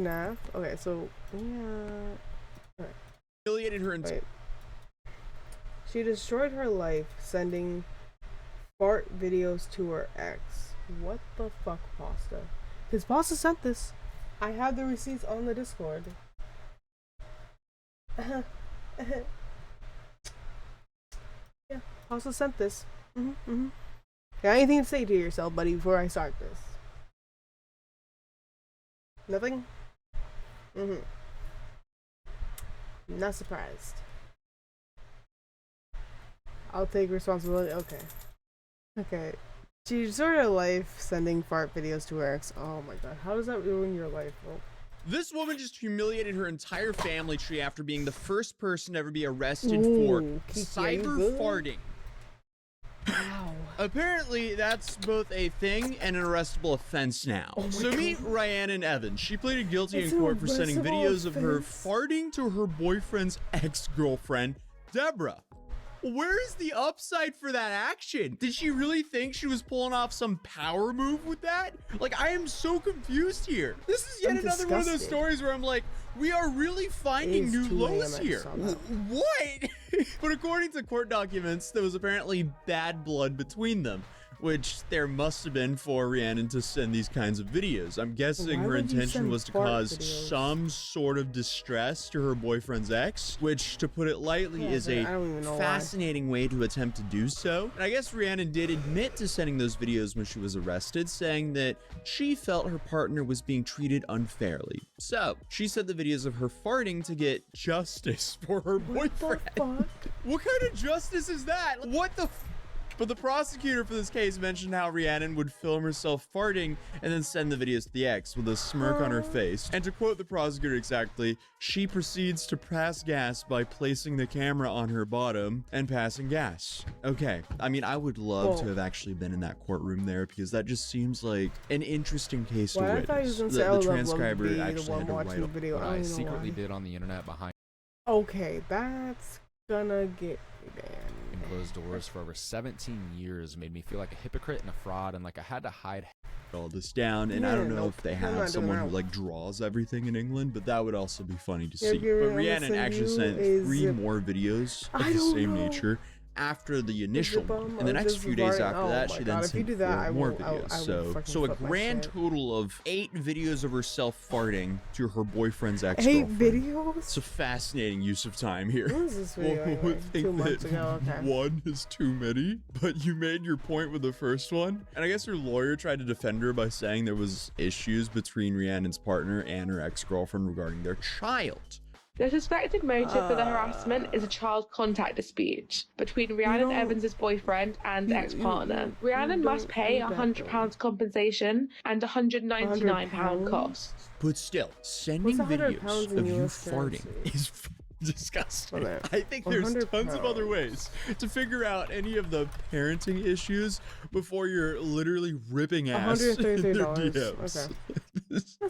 Nah. Okay, so yeah. Right. Humiliated her. Wait. She destroyed her life sending fart videos to her ex. What the fuck, Pasta? His Pasta sent this. I have the receipts on the Discord. Yeah, Pasta sent this. Got anything to say to yourself, buddy, before I start this? Nothing? Not surprised. I'll take responsibility. Okay. She destroyed her life sending fart videos to her ex. Oh my god. How does that ruin your life, bro? This woman just humiliated her entire family tree after being the first person to ever be arrested for cyber farting. Wow. Apparently, that's both a thing and an arrestable offense now. So meet Rhiannon Evans. She pleaded guilty in court for sending videos of her farting to her boyfriend's ex-girlfriend, Deborah. Where is the upside for that action? Did she really think she was pulling off some power move with that? Like, I am so confused here. This is yet another one of those stories where I'm like, we are really finding new lows here. What? But according to court documents, there was apparently bad blood between them, which there must have been for Rhiannon to send these kinds of videos. I'm guessing her intention was to cause some sort of distress to her boyfriend's ex, which, to put it lightly, is a fascinating way to attempt to do so. And I guess Rhiannon did admit to sending those videos when she was arrested, saying that she felt her partner was being treated unfairly. So she sent the videos of her farting to get justice for her boyfriend. What kind of justice is that? What the But the prosecutor for this case mentioned how Rhiannon would film herself farting and then send the videos to the ex with a smirk on her face. And to quote the prosecutor exactly, she proceeds to pass gas by placing the camera on her bottom and passing gas. Okay, I mean, I would love to have actually been in that courtroom there because that just seems like an interesting case to witness. The transcriber actually had to write video. What I secretly did on the internet behind. Okay, that's gonna get me banned. Closed doors for over 17 years made me feel like a hypocrite and a fraud, and like I had to hide all this down. And I don't know if they have someone who like draws everything in England, but that would also be funny to see. But Rhiannon actually sent 3 more videos of the same nature after the initial one, and the next few days after that she then sent 4 more videos. So a grand total of 8 videos of herself farting to her boyfriend's ex-girlfriend. 8 videos? It's a fascinating use of time here. When was this video? One would think 2 months ago. Okay. One is too many, but you made your point with the first one. And I guess her lawyer tried to defend her by saying there was issues between Rhiannon's partner and her ex-girlfriend regarding their child. The suspected motive for the harassment is a child contact dispute between Rhiannon Evans' boyfriend and ex-partner. Rhiannon must pay £100 compensation and £199 costs. But still, sending videos of you farting is disgusting. I think there's tons of other ways to figure out any of the parenting issues before you're literally ripping ass in their DMs. Okay.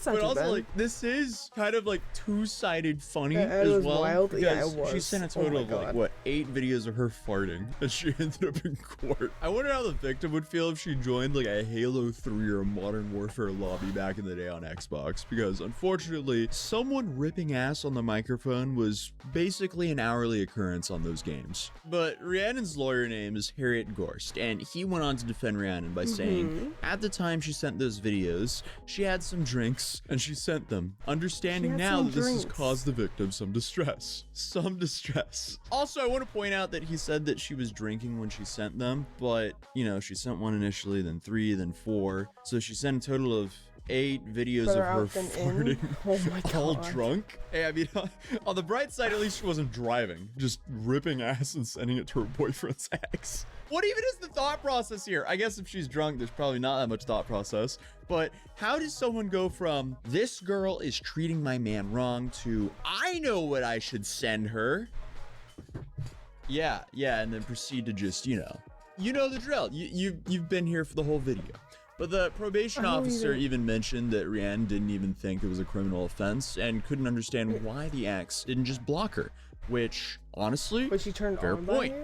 But also, like, this is kind of like two-sided funny as well. Wild. Yeah, it was. She sent a total of like what 8 videos of her farting that she ended up in court. I wonder how the victim would feel if she joined like a Halo 3 or a Modern Warfare lobby back in the day on Xbox, because unfortunately, someone ripping ass on the microphone was basically an hourly occurrence on those games. But Rhiannon's lawyer name is Harriet Gorst, and he went on to defend Rhiannon by saying, at the time she sent those videos, she had some drinks and she sent them, understanding now that this has caused the victim some distress. Also, I want to point out that he said that she was drinking when she sent them, but you know, she sent one initially, then 3, then 4, so she sent a total of 8 videos of her farting, all drunk. Hey, I mean, on the bright side, at least she wasn't driving, just ripping ass and sending it to her boyfriend's ex. What even is the thought process here? I guess if she's drunk, there's probably not that much thought process, but how does someone go from this girl is treating my man wrong to I know what I should send her? Yeah, and then proceed to just, you know the drill. You've been here for the whole video. But the probation officer even mentioned that Rhiannon didn't even think it was a criminal offense and couldn't understand why the ex didn't just block her, which honestly, but she turned fair on point.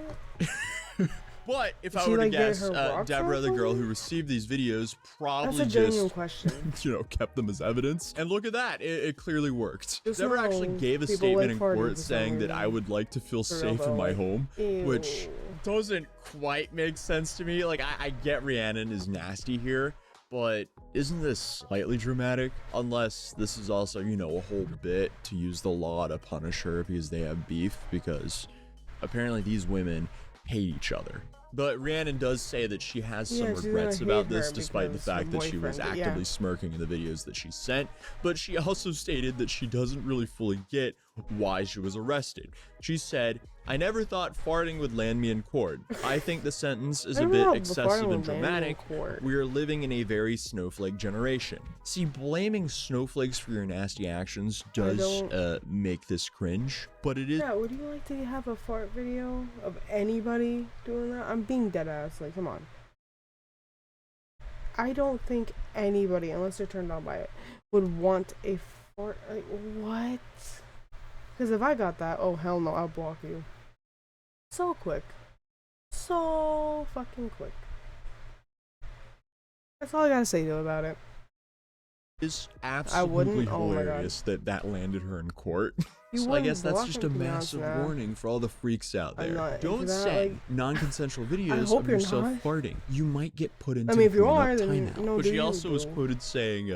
But if Did I she, were to like, get guess, her rocks Deborah, off the girl on who it? received these videos, That's probably a genuine just, question. kept them as evidence. And look at that, it clearly worked. Just Deborah actually know gave a people statement like in farting court for some saying that I reason. would like to feel For real safe in though, my like, home, which ew. doesn't quite make sense to me. Like, I get Rhiannon is nasty here, but isn't this slightly dramatic? Unless this is also, a whole bit to use the law to punish her because they have beef, because apparently these women hate each other. But Rhiannon does say that she has some Yeah, she's regrets gonna about hate this, her despite the because her fact that she was boyfriend, but yeah. actively smirking in the videos that she sent. But she also stated that she doesn't really fully get why she was arrested. She said, "I never thought farting would land me in court. I think the sentence is I a don't bit know, but excessive farting and would land me in dramatic. court." We are living in a very snowflake generation." See, blaming snowflakes for your nasty actions does don't- make this cringe, but it is. Yeah, would you like to have a fart video of anybody doing that? I'm being dead ass. Like, come on. I don't think anybody, unless they're turned on by it, would want a fart. Like, what? Because if I got that, oh hell no, I'll block you. So quick. So fucking quick. That's all I gotta say though about it. Is wouldn't- absolutely oh my God. hilarious that landed her in court. You So I guess wouldn't that's block just him, a to be honest, massive nah. warning for all the freaks out I'm there. not Don't into that, send like- non-consensual videos hope of you're yourself not. farting. You might get put into I mean, if you grown-up are, then timeout. no, But do she you, also was bro. quoted saying,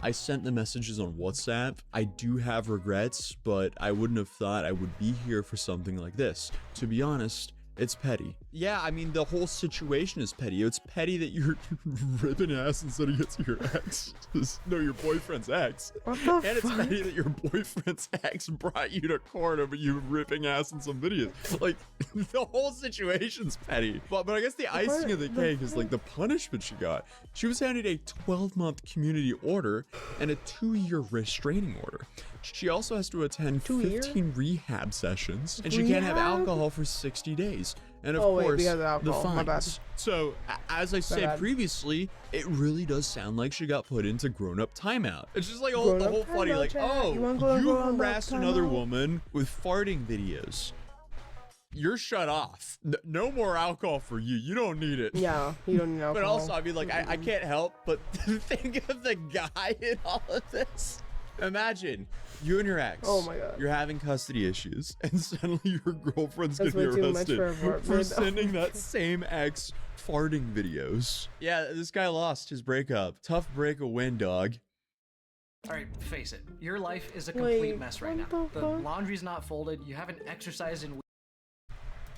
"I sent the messages on WhatsApp. I do have regrets, but I wouldn't have thought I would be here for something like this. To be honest, it's petty." Yeah, I mean, the whole situation is petty. It's petty that you're ripping ass instead of getting your ex. No, your boyfriend's ex. What the And it's fuck? petty that your boyfriend's ex brought you to court over you ripping ass in some videos. Like, the whole situation's petty. But I guess the icing of the cake is, like, the punishment she got. She was handed a 12-month community order and a 2-year restraining order. She also has to attend 2 15 rehab sessions, and she can't have Rehab? alcohol for 60 days. And of Oh, wait, course, because of the alcohol. My bad. fines. So, as I said bad. previously, it really does sound like she got put into grown-up timeout. It's just like the Grown-up whole funny, timeout, like, chat. oh, You wanna go to grown-up harassed another timeout? woman with farting videos. You're shut off. No more alcohol for you. You don't need it. Yeah, you don't need alcohol. But also, I mean, like, I can't help but think of the guy in all of this. Imagine you and your ex. Oh my God. You're having custody issues, and suddenly your girlfriend's That's getting way too much arrested for a fart for vid. sending that same ex farting videos. Yeah, this guy lost his breakup. Tough break a win, dog. All right, face it. Your life is a complete Wait, mess right now. what the The fuck? laundry's not folded. You haven't exercised in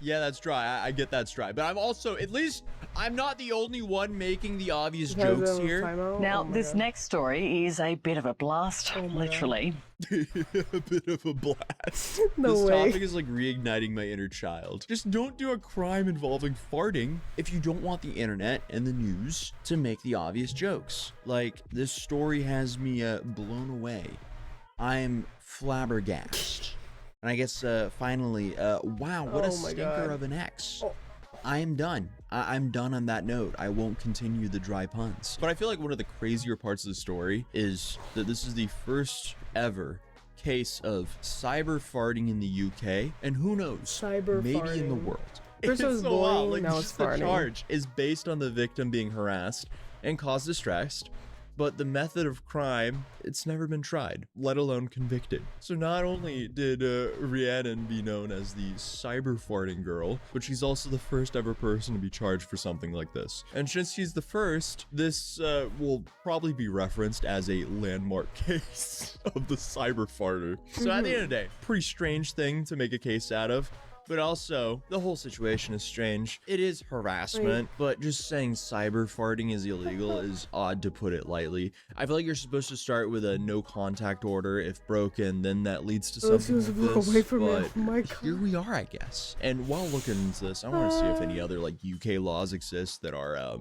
Yeah, that's dry. I get that's dry. But I'm also, at least, I'm not the only one making the obvious Because jokes of here. timeout? Now, Oh my this God. next story is a bit of a blast, Oh my God. literally. A bit of a blast. No This way. topic is like reigniting my inner child. Just don't do a crime involving farting if you don't want the internet and the news to make the obvious jokes. Like, this story has me blown away. I'm flabbergasted. And I guess finally, wow, what a Oh my stinker God. of an ex. Oh. I am done. I'm done on that note. I won't continue the dry puns. But I feel like one of the crazier parts of the story is that this is the first ever case of cyber farting in the UK, and who knows, Cyber maybe in the farting. world. First it was so wild. bullying, Like, now it's just the farting. charge is based on the victim being harassed and caused distress, but the method of crime, it's never been tried, let alone convicted. So not only did Rhiannon be known as the cyber farting girl, but she's also the first ever person to be charged for something like this. And since she's the first, this will probably be referenced as a landmark case of the cyber farter. So at the end of the day, pretty strange thing to make a case out of. But also, the whole situation is strange. It is harassment, but just saying cyber farting is illegal is odd, to put it lightly. I feel like you're supposed to start with a no contact order. If broken, then that leads to Let's something just like walk this. away from it. But Oh my God. here we are, I guess. And while looking into this, I want to see if any other like UK laws exist that are a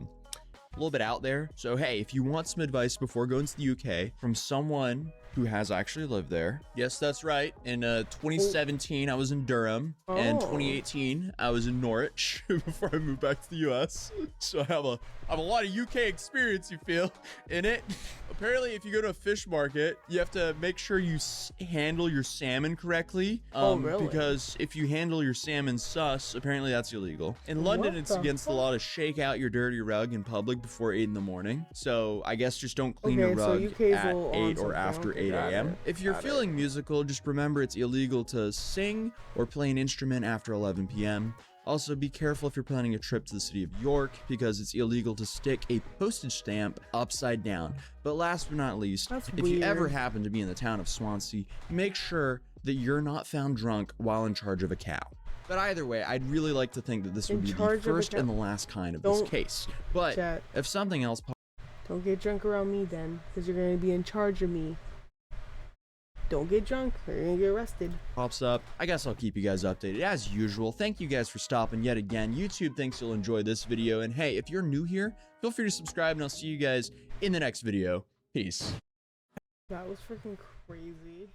little bit out there. So hey, if you want some advice before going to the UK from someone who has actually lived there. Yes, that's right. In 2017, I was in Durham, and 2018, I was in Norwich before I moved back to the U.S. So I have a lot of UK experience, you feel, in it. Apparently, if you go to a fish market, you have to make sure you handle your salmon correctly. Really? Because if you handle your salmon sus, apparently that's illegal. In London, it's against the law to shake out your dirty rug in public before 8 in the morning. So I guess just don't clean your rug at 8 or after 8 a.m. If you're feeling musical, just remember it's illegal to sing or play an instrument after 11 p.m. Also, be careful if you're planning a trip to the city of York, because it's illegal to stick a postage stamp upside down. But last but not least, if you ever happen to be in the town of Swansea, make sure that you're not found drunk while in charge of a cow. But either way, I'd really like to think that this would be the first and the last kind of this case. But if something else... Don't get drunk around me then, because you're going to be in charge of me. Don't get drunk or you're gonna get arrested. Pops up. I guess I'll keep you guys updated as usual. Thank you guys for stopping yet again. YouTube thinks you'll enjoy this video. And hey, if you're new here, feel free to subscribe and I'll see you guys in the next video. Peace. That was freaking crazy.